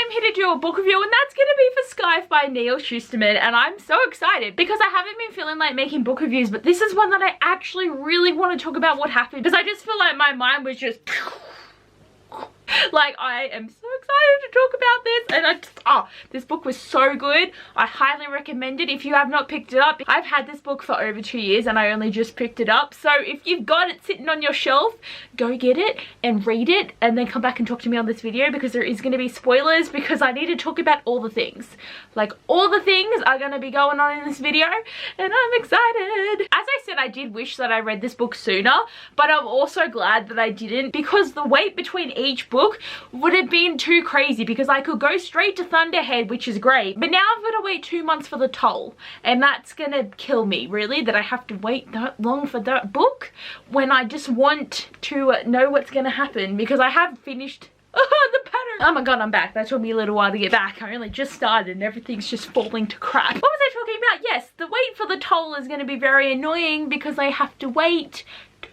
I'm here to do a book review, and that's going to be for Scythe by Neil Shusterman, and I'm so excited because I haven't been feeling like making book reviews, but this is one that I actually really want to talk about what happened, because I just feel like my mind was just like, I am so excited to talk about this, and this book was so good. I highly recommend it if you have not picked it up. I've had this book for over 2 years and I only just picked it up, so if you've got it sitting on your shelf, go get it and read it and then come back and talk to me on this video, because there is going to be spoilers, because I need to talk about all the things. Like, all the things are going to be going on in this video, and I'm excited. As I said, I did wish that I read this book sooner, but I'm also glad that I didn't, because the wait between each book would have been too crazy, because I could go straight to Thunderhead, which is great, but now I've got to wait 2 months for the Toll, and that's gonna kill me, really, that I have to wait that long for that book when I just want to know what's gonna happen, because I have finished the pattern. Oh my god, I'm back. That took me a little while to get back. I only just started and everything's just falling to crap. What was I talking about? Yes, the wait for the Toll is going to be very annoying because I have to wait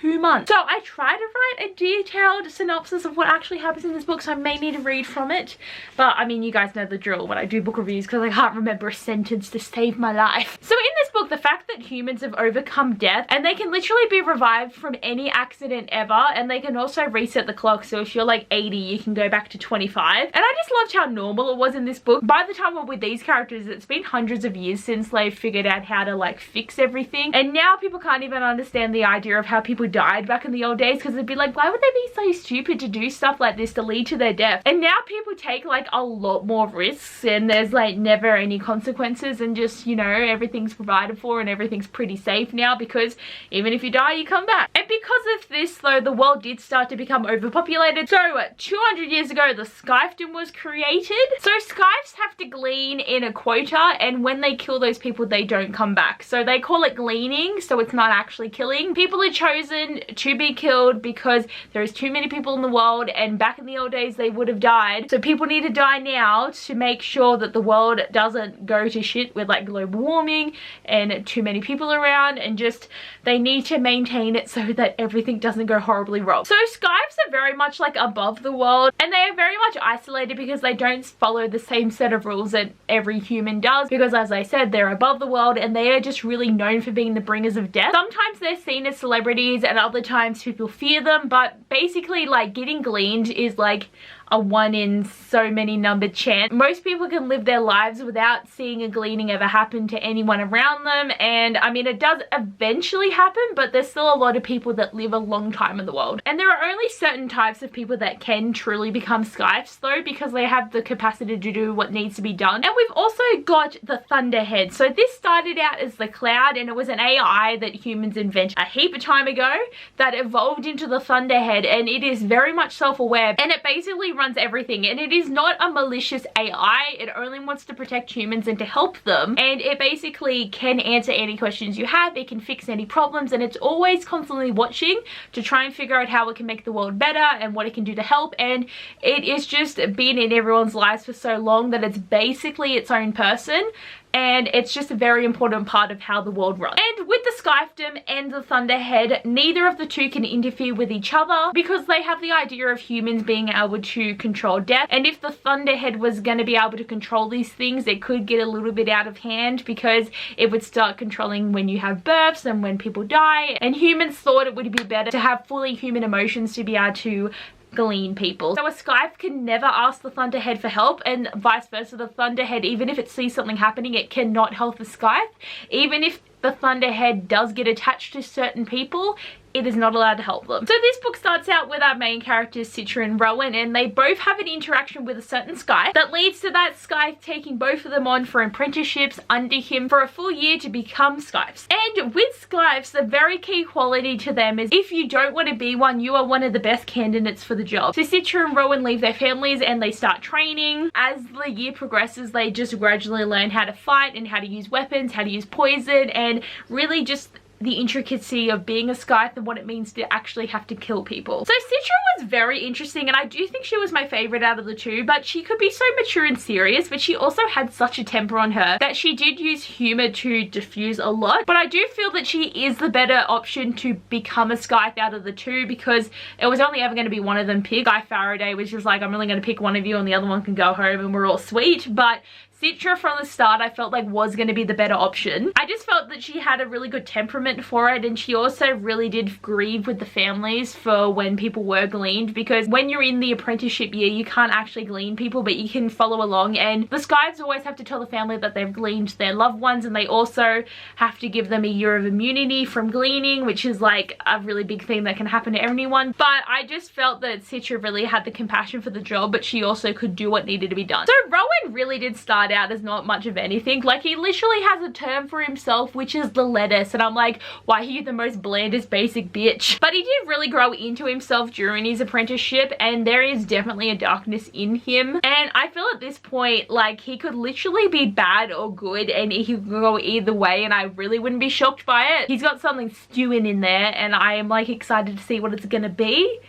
2 months. So I tried to write a detailed synopsis of what actually happens in this book, so I may need to read from it, but I mean, you guys know the drill when I do book reviews, because I can't remember a sentence to save my life. So in this book, the fact that humans have overcome death and they can literally be revived from any accident ever, and they can also reset the clock, so if you're like 80 you can go back to 25, and I just loved how normal it was in this book. By the time we're with these characters, it's been hundreds of years since they've figured out how to like fix everything, and now people can't even understand the idea of how people died back in the old days, because they'd be like, why would they be so stupid to do stuff like this to lead to their death? And now people take like a lot more risks, and there's like never any consequences, and just, you know, everything's provided for and everything's pretty safe now, because even if you die you come back. And because of this though, the world did start to become overpopulated. So 200 years ago the Scythe was created. So Scythes have to glean in a quota, and when they kill those people they don't come back, so they call it gleaning, so it's not actually killing. People are chosen to be killed because there's too many people in the world, and back in the old days they would have died, so people need to die now to make sure that the world doesn't go to shit with like global warming and too many people around, and just they need to maintain it so that everything doesn't go horribly wrong. So Scythes are very much like above the world, and they are very much isolated because they don't follow the same set of rules that every human does, because as I said, they're above the world and they are just really known for being the bringers of death. Sometimes they're seen as celebrities and other times people fear them, but basically like getting gleaned is like a 1 in so many numbered chance. Most people can live their lives without seeing a gleaning ever happen to anyone around them, and I mean, it does eventually happen, but there's still a lot of people that live a long time in the world, and there are only certain types of people that can truly become Scythes though, because they have the capacity to do what needs to be done. And we've also got the Thunderhead. So this started out as the Cloud, and it was an AI that humans invented a heap of time ago that evolved into the Thunderhead, and it is very much self-aware, and it basically runs everything, and it is not a malicious AI. It only wants to protect humans and to help them, and it basically can answer any questions you have, it can fix any problems, and it's always constantly watching to try and figure out how it can make the world better and what it can do to help. And it is just been in everyone's lives for so long that it's basically its own person, and it's just a very important part of how the world runs. And with the Scythedom and the Thunderhead, neither of the two can interfere with each other, because they have the idea of humans being able to control death, and if the Thunderhead was going to be able to control these things, it could get a little bit out of hand, because it would start controlling when you have births and when people die, and humans thought it would be better to have fully human emotions to be able to glean people. So a Scythe can never ask the Thunderhead for help, and vice versa. The Thunderhead, even if it sees something happening, it cannot help the Scythe. Even if the Thunderhead does get attached to certain people, it is not allowed to help them. So this book starts out with our main characters, Scythe and Rowan, and they both have an interaction with a certain Scythe that leads to that Scythe taking both of them on for apprenticeships under him for a full year to become Scythes. And with Scythes, the very key quality to them is if you don't want to be one, you are one of the best candidates for the job. So Scythe and Rowan leave their families and they start training. As the year progresses, they just gradually learn how to fight and how to use weapons, how to use poison, and really just the intricacy of being a Scythe and what it means to actually have to kill people. So Citra was very interesting, and I do think she was my favorite out of the two, but she could be so mature and serious, but she also had such a temper on her that she did use humor to diffuse a lot. But I do feel that she is the better option to become a Scythe out of the two, because it was only ever going to be one of them picked. Guy Faraday was just like, I'm only going to pick one of you and the other one can go home and we're all sweet. But Citra from the start I felt like was going to be the better option. I just felt that she had a really good temperament for it, and she also really did grieve with the families for when people were gleaned, because when you're in the apprenticeship year you can't actually glean people, but you can follow along, and the Scythes always have to tell the family that they've gleaned their loved ones, and they also have to give them a year of immunity from gleaning, which is like a really big thing that can happen to anyone. But I just felt that Citra really had the compassion for the job, but she also could do what needed to be done. So Rowan really did start out as not much of anything. Like, he literally has a term for himself, which is the lettuce, and I'm like, why are you the most blandest basic bitch? But he did really grow into himself during his apprenticeship, and there is definitely a darkness in him, and I feel at this point like he could literally be bad or good, and he could go either way, and I really wouldn't be shocked by it. He's got something stewing in there, and I am like excited to see what it's gonna be,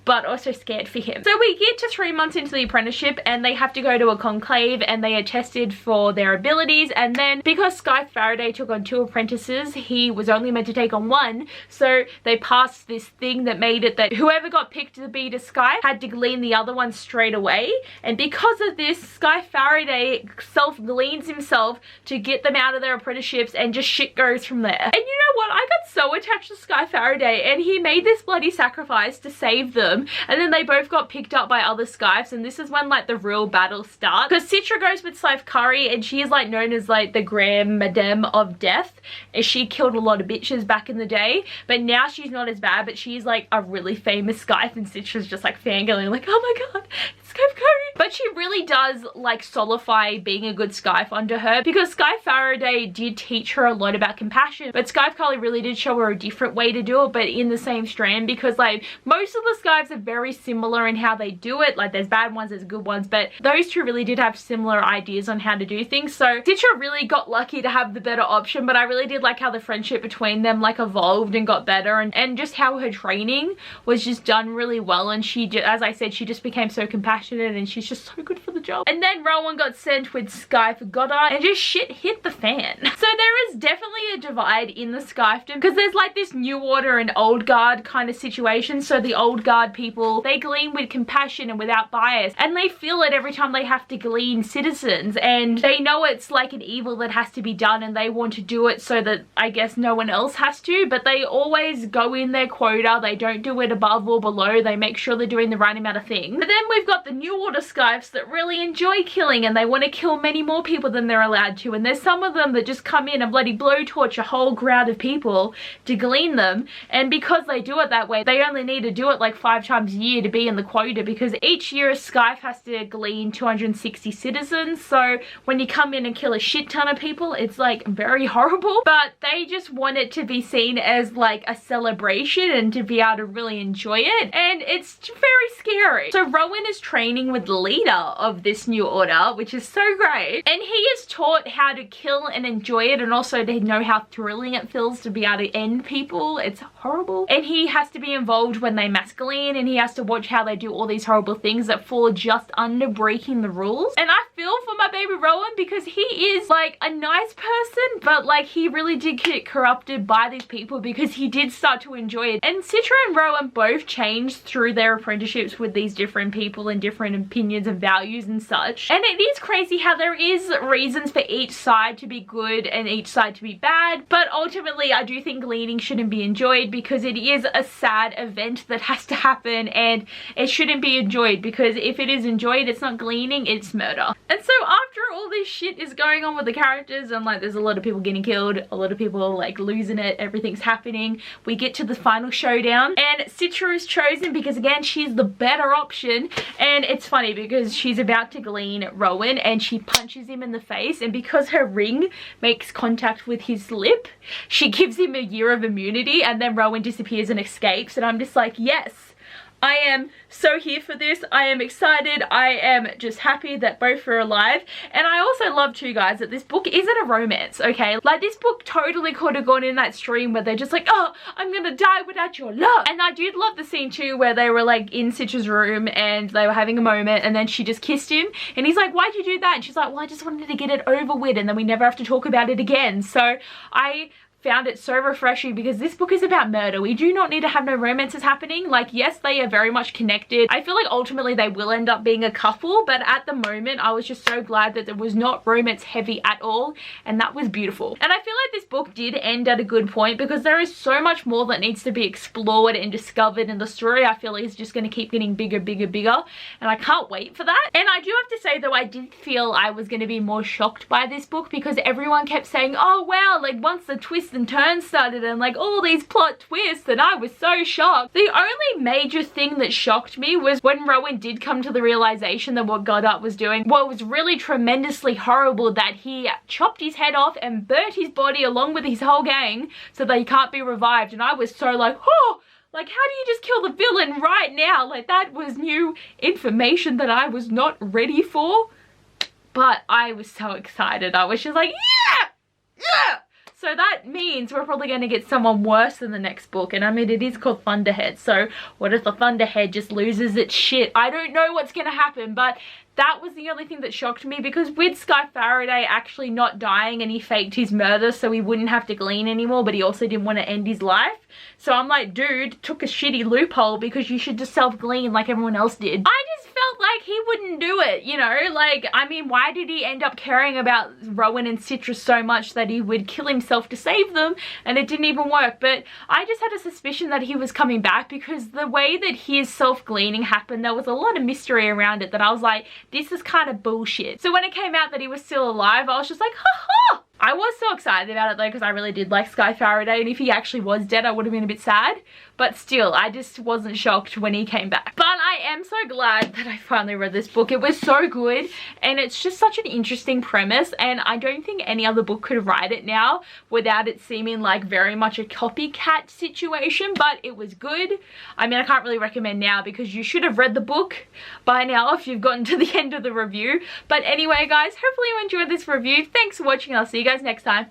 but also scared for him. So we get to 3 months into the apprenticeship, and they have to go to a conclave, and they are tested for their abilities. And then because Scythe Faraday took on 2 apprentices, he was only meant to take on 1, so they passed this thing that made it that whoever got picked to be the Scythe had to glean the other one straight away. And because of this, Scythe Faraday self-gleans himself to get them out of their apprenticeships, and just shit goes from there. And you know what, I got so attached to Scythe Faraday, and he made this bloody sacrifice to save them. And then they both got picked up by other Scythes, and this is when like the real battle starts, because Citra goes with Scythe Curry, and she is like known as like the Grand Madame of Death, and she killed a lot of bitches back in the day, but now she's not as bad, but she's like a really famous Scythe, and Citra's just like fangirling like, oh my god, it's Scythe Curry. But she really does like solidify being a good Scythe under her, because Scythe Faraday did teach her a lot about compassion, but Scythe Curry really did show her a different way to do it, but in the same strand, because like most of the Scythes are very similar in how they do it. Like, there's bad ones, there's good ones, but those two really did have similar ideas on how to do things. So Citra really got lucky to have the better option, but I really did like how the friendship between them like evolved and got better, and just how her training was just done really well, and she just, as I said, she just became so compassionate, and she's just so good for the job. And then Rowan got sent with Scythe Goddard, and just shit hit the fan. So there is definitely a divide in the Scythedom, because there's like this new order and old guard kind of situation. So the old guard people, they glean with compassion and without bias, and they feel it every time they have to glean citizens, and they know it's like an evil that has to be done, and they want to do it so that I guess no one else has to, but they always go in their quota. They don't do it above or below. They make sure they're doing the right amount of things. But then we've got the new order Scythes that really enjoy killing, and they want to kill many more people than they're allowed to, and there's some of them that just come in and bloody blowtorch a whole crowd of people to glean them, and because they do it that way, they only need to do it like 5 times a year to be in the quota, because each year a Scythe has to glean 260 citizens. So when you come in and kill a shit ton of people, it's like very horrible, but they just want it to be seen as like a celebration and to be able to really enjoy it, and it's very scary. So Rowan is training with the leader of this new order, which is so great, and he is taught how to kill and enjoy it, and also to know how thrilling it feels to be able to end people. It's horrible, and he has to be involved when they mass glean, and he has to watch how they do all these horrible things that fall just under breaking the rules. And I feel for my baby Rowan, because he is like a nice person, but like he really did get corrupted by these people, because he did start to enjoy it. And Citra and Rowan both changed through their apprenticeships with these different people and different opinions and values and such. And it is crazy how there is reasons for each side to be good and each side to be bad, but ultimately I do think gleaning shouldn't be enjoyed, because it is a sad event that has to happen, and it shouldn't be enjoyed, because if it is enjoyed, it's not gleaning, it's murder. And so after all this shit is going on with the characters, and like there's a lot of people getting killed, a lot of people like losing it, everything's happening, we get to the final showdown, and Citra is chosen because again she's the better option. And it's funny because she's about to glean Rowan, and she punches him in the face, and because her ring makes contact with his lip, she gives him a year of immunity, and then Rowan disappears and escapes, and I'm just like, yes, I am so here for this. I am excited. I am just happy that both are alive. And I also love too, guys, that this book isn't a romance, okay? Like, this book totally could have gone in that stream where they're just like, oh, I'm gonna die without your love. And I did love the scene too where they were like in Citra's room and they were having a moment and then she just kissed him and he's like, why'd you do that? And she's like, well, I just wanted to get it over with and then we never have to talk about it again. So I found it so refreshing because this book is about murder. We do not need to have no romances happening. Like, yes, they are very much connected. I feel like ultimately they will end up being a couple, but at the moment I was just so glad that it was not romance heavy at all, and that was beautiful. And I feel like this book did end at a good point because there is so much more that needs to be explored and discovered, and the story I feel is just going to keep getting bigger, bigger, bigger, and I can't wait for that. And I do have to say though, I did feel I was going to be more shocked by this book because everyone kept saying, oh wow, like once the twists and turns started and like all these plot twists, and I was so shocked. The only major thing that shocked me was when Rowan did come to the realization that what Godot was doing, what was really tremendously horrible, that he chopped his head off and burnt his body along with his whole gang so that he can't be revived. And I was so like, oh, like, how do you just kill the villain right now? Like, that was new information that I was not ready for, but I was so excited. I was just like, yeah, yeah. So that means we're probably going to get someone worse than the next book. And I mean, it is called Thunderhead. So what if the Thunderhead just loses its shit? I don't know what's going to happen, but that was the only thing that shocked me, because with Scythe Faraday actually not dying and he faked his murder so he wouldn't have to glean anymore, but he also didn't want to end his life. So I'm like, dude, took a shitty loophole because you should just self-glean like everyone else did. I just felt like he wouldn't do it, you know? Like, I mean, why did he end up caring about Rowan and Citra so much that he would kill himself to save them, and it didn't even work? But I just had a suspicion that he was coming back because the way that his self-gleaning happened, there was a lot of mystery around it that I was like, this is kind of bullshit. So when it came out that he was still alive, I was just like, ha ha! I was so excited about it though because I really did like Scythe Faraday, and if he actually was dead I would have been a bit sad, but still I just wasn't shocked when he came back. But I am so glad that I finally read this book. It was so good and it's just such an interesting premise, and I don't think any other book could write it now without it seeming like very much a copycat situation, but it was good. I mean, I can't really recommend now because you should have read the book by now if you've gotten to the end of the review. But anyway guys, hopefully you enjoyed this review. Thanks for watching. I'll see you guys next time.